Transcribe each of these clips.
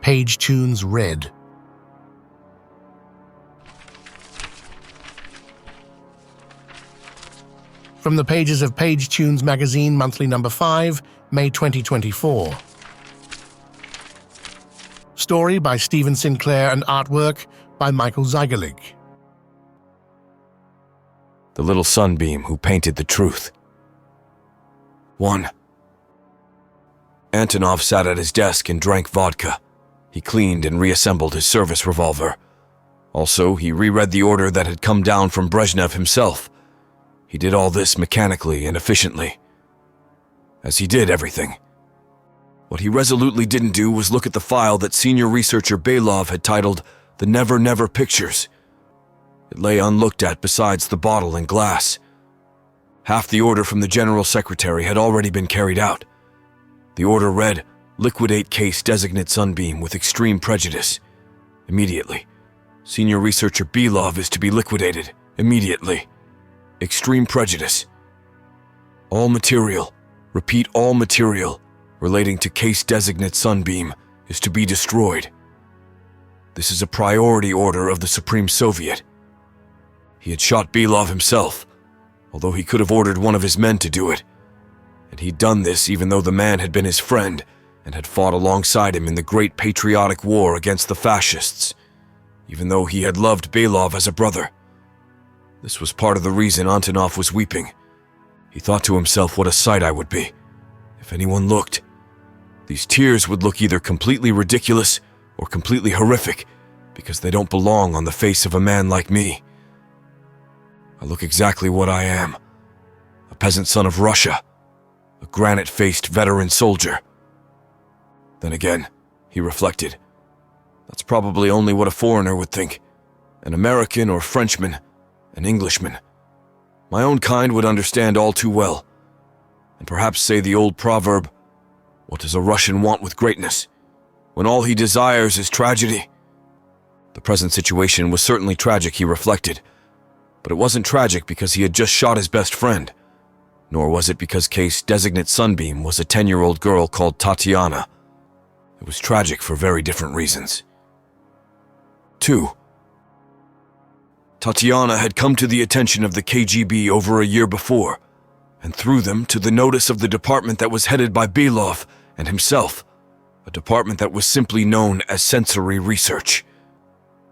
Page Tunes read. From the pages of Page Tunes magazine, monthly number 5, May 2024. Story by Stephen Sinclair and artwork by Michael Zygerlig. The little sunbeam who painted the truth. 1. Antonov sat at his desk and drank vodka. He cleaned and reassembled his service revolver. Also, he reread the order that had come down from Brezhnev himself. He did all this mechanically and efficiently. As he did everything. What he resolutely didn't do was look at the file that senior researcher Belov had titled The Never Never Pictures. It lay unlooked at besides the bottle and glass. Half the order from the General Secretary had already been carried out. The order read, "Liquidate case designate Sunbeam with extreme prejudice. Immediately. Senior researcher Belov is to be liquidated. Immediately. Extreme prejudice. All material, repeat all material, relating to case designate Sunbeam is to be destroyed. This is a priority order of the Supreme Soviet." He had shot Belov himself, although he could have ordered one of his men to do it. And he'd done this even though the man had been his friend and had fought alongside him in the great patriotic war against the fascists, even though he had loved Belov as a brother. This was part of the reason Antonov was weeping. He thought to himself what a sight I would be. If anyone looked, these tears would look either completely ridiculous or completely horrific, because they don't belong on the face of a man like me. I look exactly what I am. A peasant son of Russia. A granite-faced veteran soldier. Then again, he reflected, that's probably only what a foreigner would think. An American or Frenchman, an Englishman. My own kind would understand all too well, and perhaps say the old proverb, what does a Russian want with greatness, when all he desires is tragedy? The present situation was certainly tragic, he reflected, but it wasn't tragic because he had just shot his best friend, nor was it because case designate Sunbeam was a 10-year-old girl called Tatiana. It was tragic for very different reasons. 2. Tatiana had come to the attention of the KGB over a year before, and through them to the notice of the department that was headed by Belov and himself, a department that was simply known as sensory research.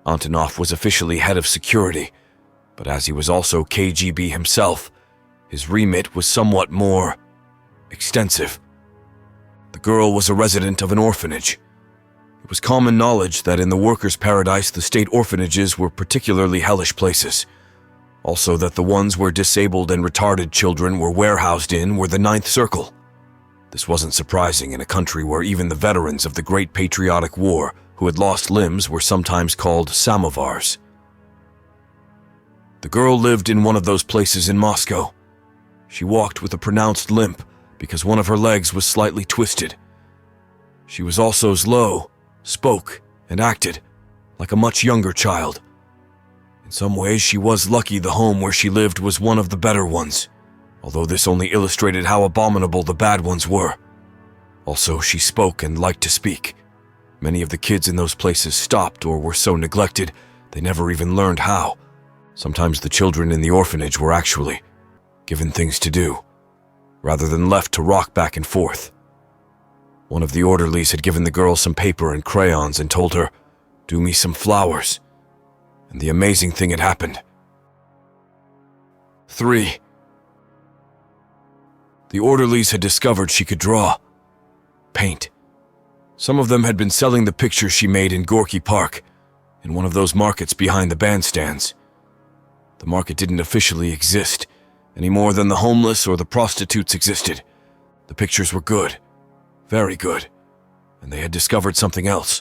Antonov was officially head of security, but as he was also KGB himself, his remit was somewhat more extensive. The girl was a resident of an orphanage. It was common knowledge that in the workers' paradise the state orphanages were particularly hellish places. Also that the ones where disabled and retarded children were warehoused in were the ninth circle. This wasn't surprising in a country where even the veterans of the Great Patriotic War who had lost limbs were sometimes called samovars. The girl lived in one of those places in Moscow. She walked with a pronounced limp because one of her legs was slightly twisted. She was also slow, spoke, and acted like a much younger child. In some ways, she was lucky the home where she lived was one of the better ones, although this only illustrated how abominable the bad ones were. Also, she spoke and liked to speak. Many of the kids in those places stopped or were so neglected they never even learned how. Sometimes the children in the orphanage were actually given things to do, rather than left to rock back and forth. One of the orderlies had given the girl some paper and crayons and told her, "Do me some flowers." And the amazing thing had happened. 3. The orderlies had discovered she could draw, paint. Some of them had been selling the pictures she made in Gorky Park, in one of those markets behind the bandstands. The market didn't officially exist, any more than the homeless or the prostitutes existed. The pictures were good, very good, and they had discovered something else.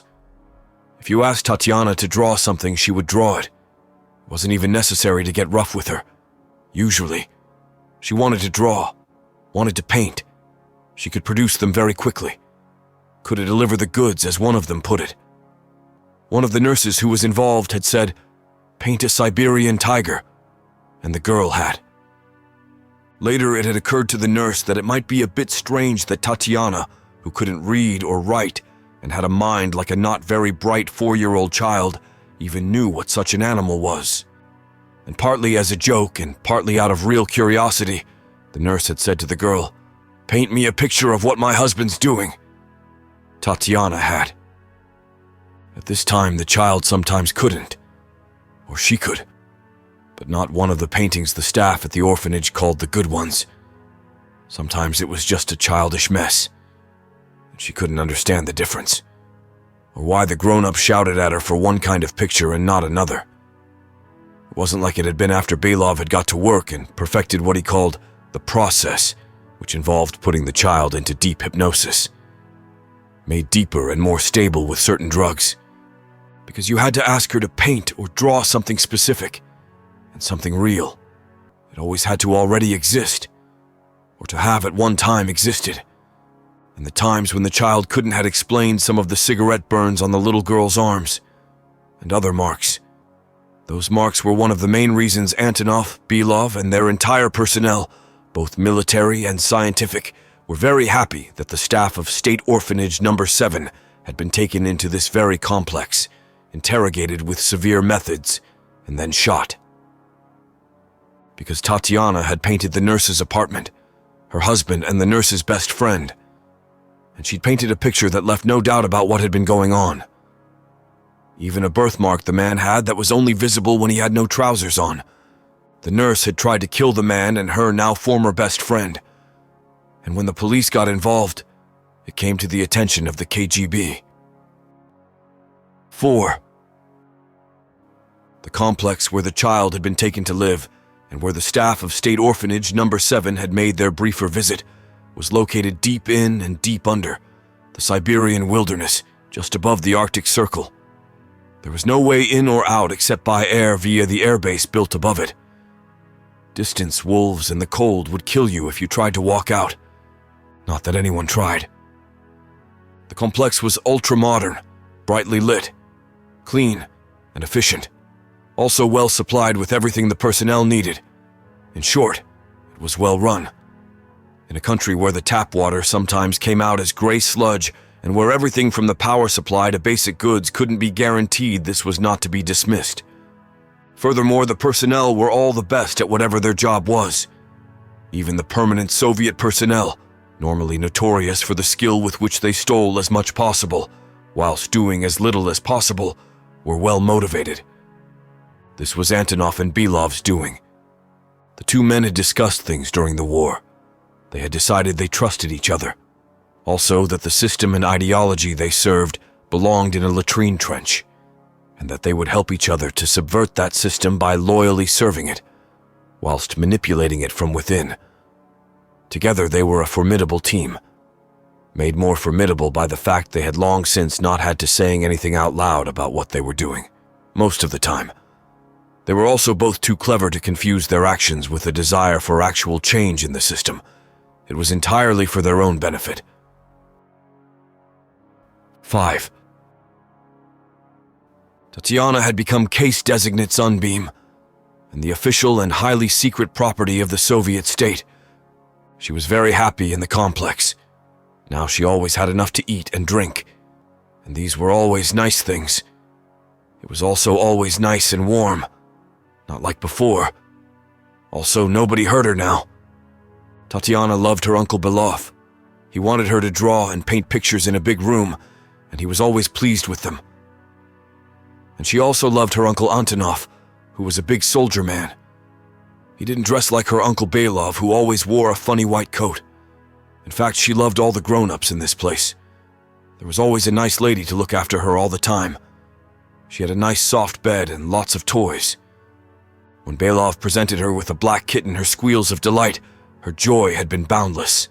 If you asked Tatiana to draw something, she would draw it. It wasn't even necessary to get rough with her. Usually, she wanted to draw, wanted to paint. She could produce them very quickly. Could deliver the goods, as one of them put it. One of the nurses who was involved had said, "Paint a Siberian tiger," and the girl had. Later, it had occurred to the nurse that it might be a bit strange that Tatiana, who couldn't read or write and had a mind like a not very bright 4-year-old child, even knew what such an animal was. And partly as a joke and partly out of real curiosity, the nurse had said to the girl, "Paint me a picture of what my husband's doing." Tatiana had. At this time, the child sometimes couldn't, or she could, but not one of the paintings the staff at the orphanage called the good ones. Sometimes it was just a childish mess, and she couldn't understand the difference, or why the grown-up shouted at her for one kind of picture and not another. It wasn't like it had been after Belov had got to work and perfected what he called the process, which involved putting the child into deep hypnosis, made deeper and more stable with certain drugs, because you had to ask her to paint or draw something specific, and something real. It always had to already exist, or to have at one time existed. And the times when the child couldn't had explained some of the cigarette burns on the little girl's arms, and other marks. Those marks were one of the main reasons Antonov, Belov, and their entire personnel, both military and scientific, were very happy that the staff of State Orphanage No. 7 had been taken into this very complex, interrogated with severe methods, and then shot. Because Tatiana had painted the nurse's apartment, her husband and the nurse's best friend, and she'd painted a picture that left no doubt about what had been going on. Even a birthmark the man had that was only visible when he had no trousers on. The nurse had tried to kill the man and her now former best friend, and when the police got involved, it came to the attention of the KGB. 4. The complex where the child had been taken to live, and where the staff of State Orphanage No. 7 had made their briefer visit, was located deep in and deep under the Siberian wilderness, just above the Arctic Circle. There was no way in or out except by air via the airbase built above it. Distance, wolves, and the cold would kill you if you tried to walk out. Not that anyone tried. The complex was ultra-modern, brightly lit, clean, and efficient. Also well supplied with everything the personnel needed. In short, it was well run. In a country where the tap water sometimes came out as gray sludge, and where everything from the power supply to basic goods couldn't be guaranteed, this was not to be dismissed. Furthermore, the personnel were all the best at whatever their job was. Even the permanent Soviet personnel, normally notorious for the skill with which they stole as much possible, whilst doing as little as possible, were well motivated. This was Antonov and Belov's doing. The two men had discussed things during the war. They had decided they trusted each other. Also that the system and ideology they served belonged in a latrine trench, and that they would help each other to subvert that system by loyally serving it, whilst manipulating it from within. Together they were a formidable team, made more formidable by the fact they had long since not had to saying anything out loud about what they were doing, most of the time. They were also both too clever to confuse their actions with a desire for actual change in the system. It was entirely for their own benefit. 5. Tatiana had become case designate SUNBEAM, and the official and highly secret property of the Soviet state. She was very happy in the complex. Now she always had enough to eat and drink, and these were always nice things. It was also always nice and warm, not like before. Also, nobody hurt her now. Tatiana loved her Uncle Belov. He wanted her to draw and paint pictures in a big room, and he was always pleased with them. And she also loved her Uncle Antonov, who was a big soldier man. He didn't dress like her Uncle Belov, who always wore a funny white coat. In fact, she loved all the grown-ups in this place. There was always a nice lady to look after her all the time. She had a nice soft bed and lots of toys. When Belov presented her with a black kitten, her squeals of delight, her joy had been boundless.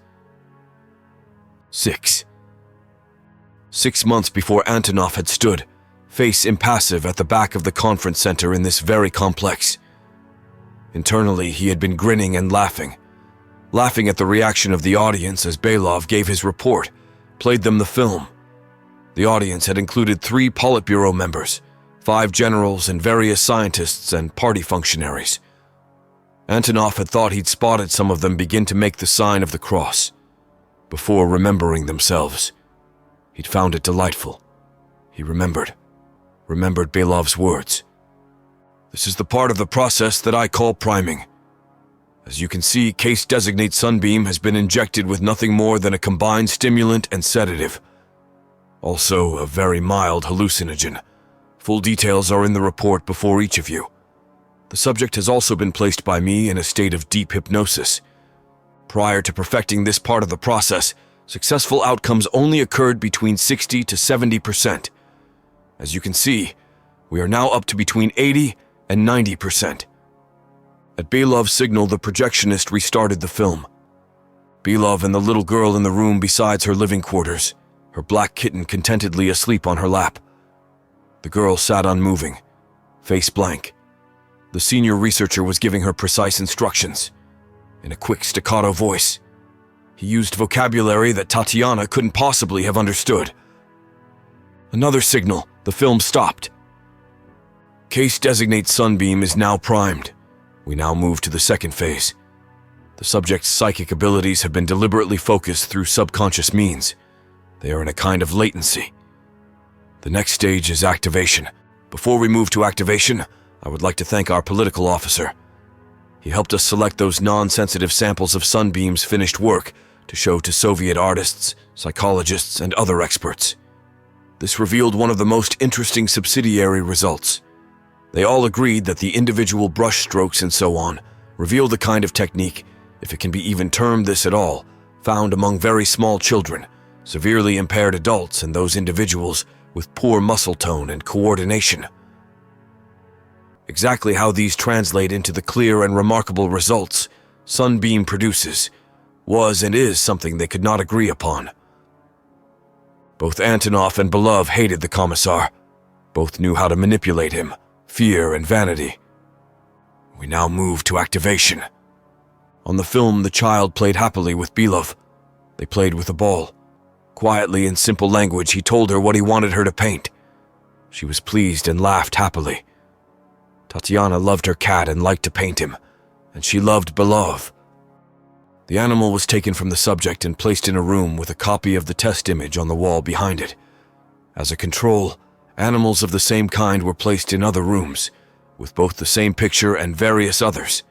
6. 6 months before Antonov had stood, face impassive at the back of the conference center in this very complex. Internally, he had been grinning and laughing at the reaction of the audience as Belov gave his report, played them the film. The audience had included 3 Politburo members, 5 generals and various scientists and party functionaries. Antonov had thought he'd spotted some of them begin to make the sign of the cross, before remembering themselves. He'd found it delightful. He remembered Belov's words. This is the part of the process that I call priming. As you can see, case designate SUNBEAM has been injected with nothing more than a combined stimulant and sedative. Also, a very mild hallucinogen. Full details are in the report before each of you. The subject has also been placed by me in a state of deep hypnosis. Prior to perfecting this part of the process, successful outcomes only occurred between 60 to 70%. As you can see, we are now up to between 80 and 90%. At Belov's signal, the projectionist restarted the film. Belov and the little girl in the room besides her living quarters, her black kitten contentedly asleep on her lap. The girl sat unmoving, face blank. The senior researcher was giving her precise instructions. In a quick staccato voice, he used vocabulary that Tatiana couldn't possibly have understood. Another signal, the film stopped. Case designate SUNBEAM is now primed. We now move to the second phase. The subject's psychic abilities have been deliberately focused through subconscious means. They are in a kind of latency. The next stage is activation. Before we move to activation, I would like to thank our political officer. He helped us select those non-sensitive samples of SUNBEAM's finished work to show to Soviet artists, psychologists, and other experts. This revealed one of the most interesting subsidiary results. They all agreed that the individual brush strokes and so on reveal the kind of technique, if it can be even termed this at all, found among very small children, severely impaired adults, and those individuals with poor muscle tone and coordination. Exactly how these translate into the clear and remarkable results SUNBEAM produces was and is something they could not agree upon. Both Antonov and Belov hated the commissar. Both knew how to manipulate him, fear and vanity. We now move to activation. On the film, the child played happily with Belov. They played with a ball. Quietly, in simple language, he told her what he wanted her to paint. She was pleased and laughed happily. Tatiana loved her cat and liked to paint him, and she loved Belov. The animal was taken from the subject and placed in a room with a copy of the test image on the wall behind it. As a control, animals of the same kind were placed in other rooms, with both the same picture and various others.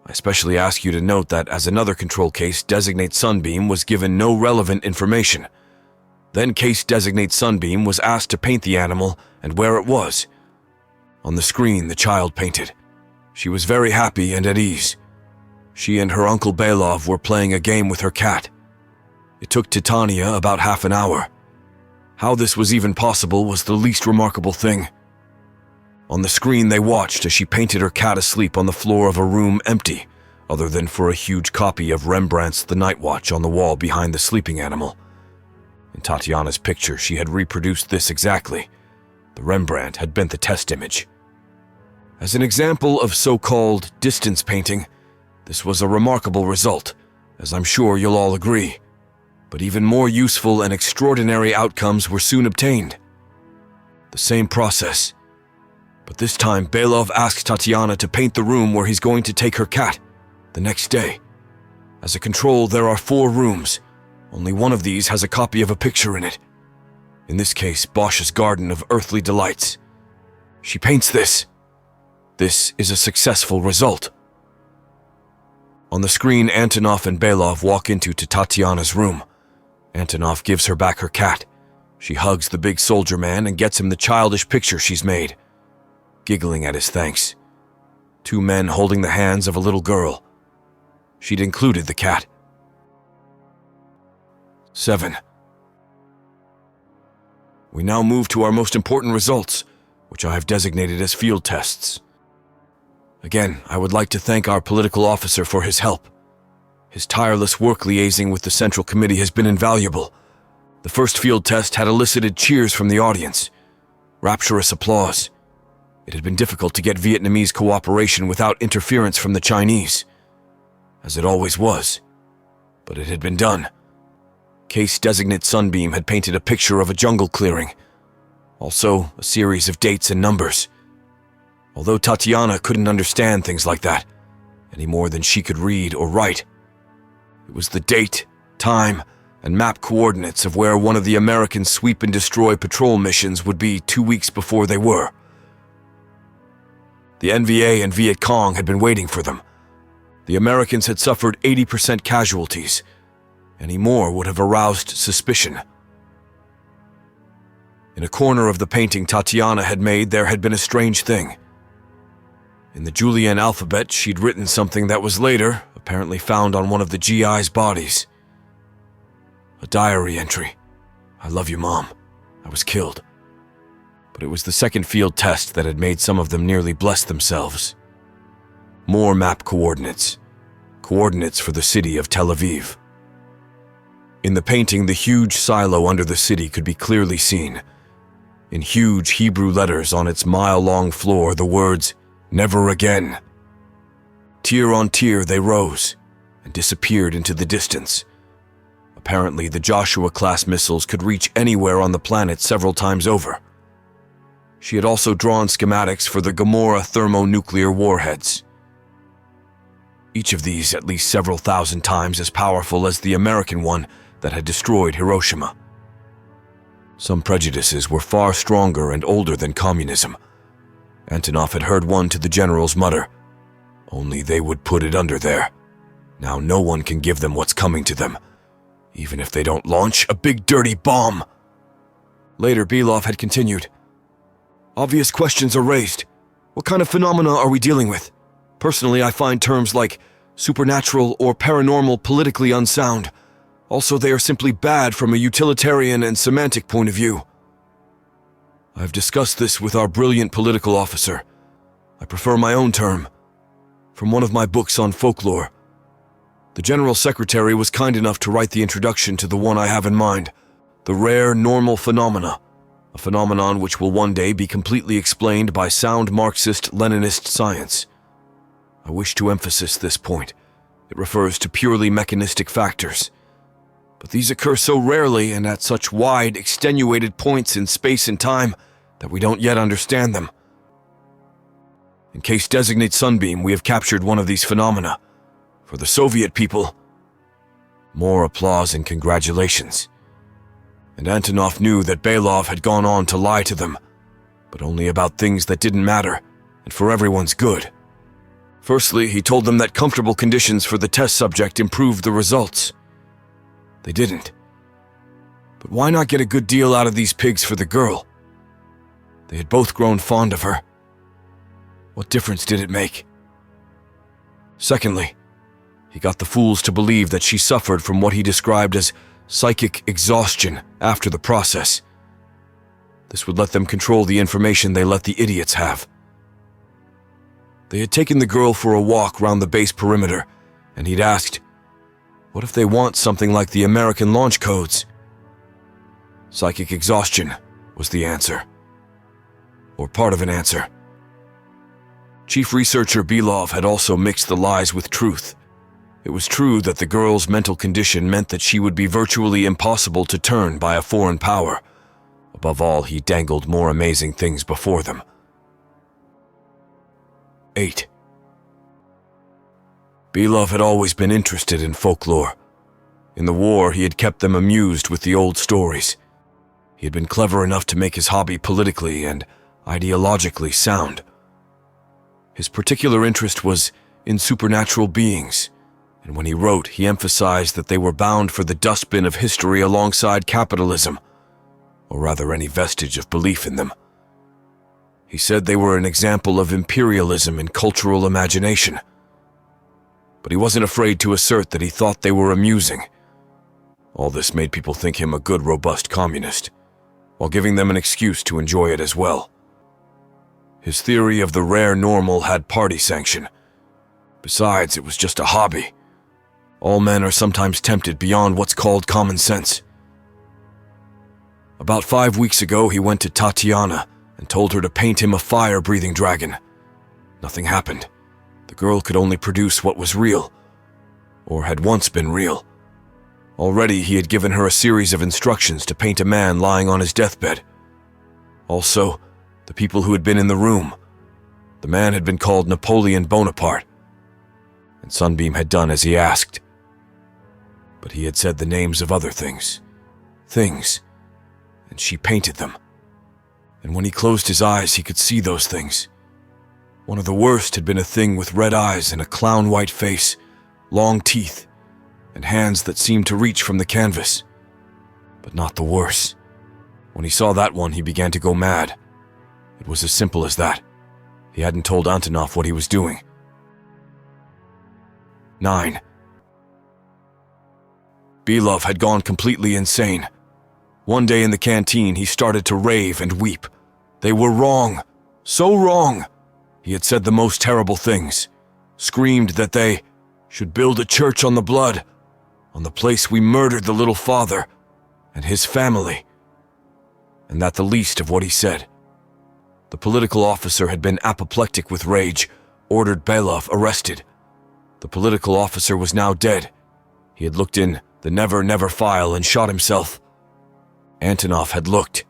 I especially ask you to note that as another control case, designate SUNBEAM was given no relevant information. Then case designate SUNBEAM was asked to paint the animal and where it was. On the screen, the child painted. She was very happy and at ease. She and her uncle Belov were playing a game with her cat. It took Tatiana about half an hour. How this was even possible was the least remarkable thing. On the screen, they watched as she painted her cat asleep on the floor of a room empty, other than for a huge copy of Rembrandt's The Night Watch on the wall behind the sleeping animal. In Tatiana's picture, she had reproduced this exactly. The Rembrandt had bent the test image. As an example of so-called distance painting, this was a remarkable result, as I'm sure you'll all agree. But even more useful and extraordinary outcomes were soon obtained. The same process. But this time, Belov asked Tatiana to paint the room where he's going to take her cat, the next day. As a control, there are 4 rooms. Only one of these has a copy of a picture in it. In this case, Bosch's Garden of Earthly Delights. She paints this. This is a successful result. On the screen, Antonov and Belov walk into Tatiana's room. Antonov gives her back her cat. She hugs the big soldier man and gets him the childish picture she's made, giggling at his thanks. 2 men holding the hands of a little girl. She'd included the cat. 7. We now move to our most important results, which I have designated as field tests. Again, I would like to thank our political officer for his help. His tireless work liaising with the Central Committee has been invaluable. The first field test had elicited cheers from the audience, rapturous applause. It had been difficult to get Vietnamese cooperation without interference from the Chinese, as it always was. But it had been done. Case designate SUNBEAM had painted a picture of a jungle clearing, also a series of dates and numbers. Although Tatiana couldn't understand things like that, any more than she could read or write. It was the date, time, and map coordinates of where one of the American sweep and destroy patrol missions would be 2 weeks before they were. The NVA and Viet Cong had been waiting for them. The Americans had suffered 80% casualties. Any more would have aroused suspicion. In a corner of the painting Tatiana had made, there had been a strange thing. In the Julian alphabet, she'd written something that was later apparently found on one of the GI's bodies. A diary entry. "I love you, Mom. I was killed." But it was the second field test that had made some of them nearly bless themselves. More map coordinates. Coordinates for the city of Tel Aviv. In the painting, the huge silo under the city could be clearly seen. In huge Hebrew letters on its mile-long floor, the words, "Never again." Tier on tier they rose and disappeared into the distance. Apparently, the Joshua-class missiles could reach anywhere on the planet several times over. She had also drawn schematics for the Gomorrah thermonuclear warheads. Each of these at least several thousand times as powerful as the American one that had destroyed Hiroshima. Some prejudices were far stronger and older than communism. Antonov had heard one to the generals mutter, "Only they would put it under there. Now no one can give them what's coming to them, even if they don't launch a big dirty bomb." Later, Belov had continued, "Obvious questions are raised. What kind of phenomena are we dealing with? Personally, I find terms like supernatural or paranormal politically unsound. Also, they are simply bad from a utilitarian and semantic point of view. I've discussed this with our brilliant political officer. I prefer my own term. From one of my books on folklore. The General Secretary was kind enough to write the introduction to the one I have in mind, the rare normal phenomena, a phenomenon which will one day be completely explained by sound Marxist-Leninist science. I wish to emphasize this point. It refers to purely mechanistic factors. But these occur so rarely and at such wide, extenuated points in space and time that we don't yet understand them. In case designate SUNBEAM, we have captured one of these phenomena. For the Soviet people, more applause and congratulations." And Antonov knew that Belov had gone on to lie to them, but only about things that didn't matter, and for everyone's good. Firstly, he told them that comfortable conditions for the test subject improved the results. They didn't. But why not get a good deal out of these pigs for the girl? They had both grown fond of her. What difference did it make? Secondly, he got the fools to believe that she suffered from what he described as psychic exhaustion after the process. This would let them control the information they let the idiots have. They had taken the girl for a walk round the base perimeter, and he'd asked, "What if they want something like the American launch codes?" Psychic exhaustion was the answer. Or part of an answer. Chief Researcher Belov had also mixed the lies with truth. It was true that the girl's mental condition meant that she would be virtually impossible to turn by a foreign power. Above all, he dangled more amazing things before them. 8. Belov had always been interested in folklore. In the war, he had kept them amused with the old stories. He had been clever enough to make his hobby politically and ideologically sound. His particular interest was in supernatural beings, and when he wrote, he emphasized that they were bound for the dustbin of history alongside capitalism, or rather any vestige of belief in them. He said they were an example of imperialism in cultural imagination. But he wasn't afraid to assert that he thought they were amusing. All this made people think him a good, robust communist, while giving them an excuse to enjoy it as well. His theory of the rare normal had party sanction. Besides, it was just a hobby. All men are sometimes tempted beyond what's called common sense. About 5 weeks ago, he went to Tatiana and told her to paint him a fire-breathing dragon. Nothing happened. The girl could only produce what was real, or had once been real. Already, he had given her a series of instructions to paint a man lying on his deathbed. Also, the people who had been in the room. The man had been called Napoleon Bonaparte, and SUNBEAM had done as he asked. but he had said the names of other things. Things. And she painted them. And when he closed his eyes, he could see those things. One of the worst had been a thing with red eyes and a clown-white face, long teeth, and hands that seemed to reach from the canvas. But not the worst. When he saw that one, he began to go mad. It was as simple as that. He hadn't told Antonov what he was doing. 9. Belov had gone completely insane. One day in the canteen, he started to rave and weep. They were wrong. So wrong. He had said the most terrible things. Screamed that they should build a church on the blood, on the place we murdered the little father and his family. And that the least of what he said. The political officer had been apoplectic with rage, ordered Belov arrested. The political officer was now dead. He had looked in the never file and shot himself. Antonov had looked,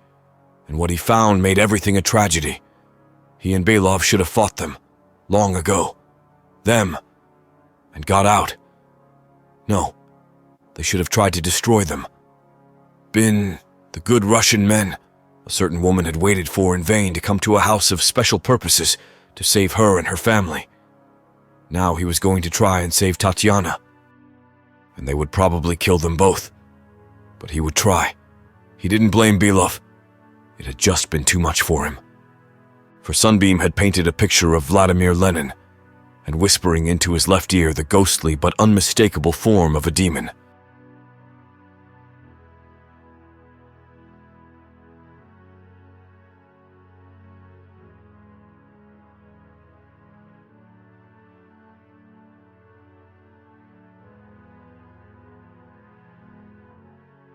and what he found made everything a tragedy. He and Belov should have fought them, long ago. Them, and got out. No, they should have tried to destroy them. Been the good Russian men a certain woman had waited for in vain to come to a house of special purposes to save her and her family. Now he was going to try and save Tatiana. And they would probably kill them both. But he would try. He didn't blame Belov. It had just been too much for him. For SUNBEAM had painted a picture of Vladimir Lenin, and whispering into his left ear the ghostly but unmistakable form of a demon.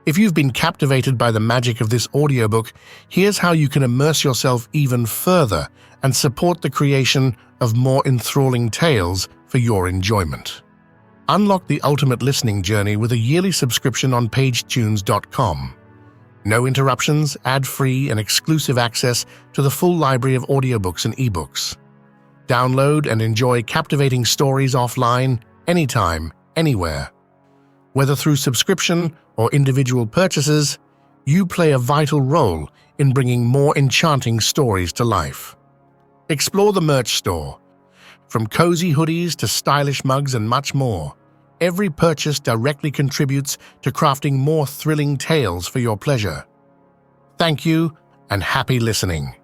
If you've been captivated by the magic of this audiobook, here's how you can immerse yourself even further and support the creation of more enthralling tales for your enjoyment. Unlock the ultimate listening journey with a yearly subscription on pagetunes.com. No interruptions, ad-free, and exclusive access to the full library of audiobooks and ebooks. Download and enjoy captivating stories offline, anytime, anywhere. Whether through subscription or individual purchases, you play a vital role in bringing more enchanting stories to life. Explore the merch store. From cozy hoodies to stylish mugs and much more, every purchase directly contributes to crafting more thrilling tales for your pleasure. Thank you and happy listening.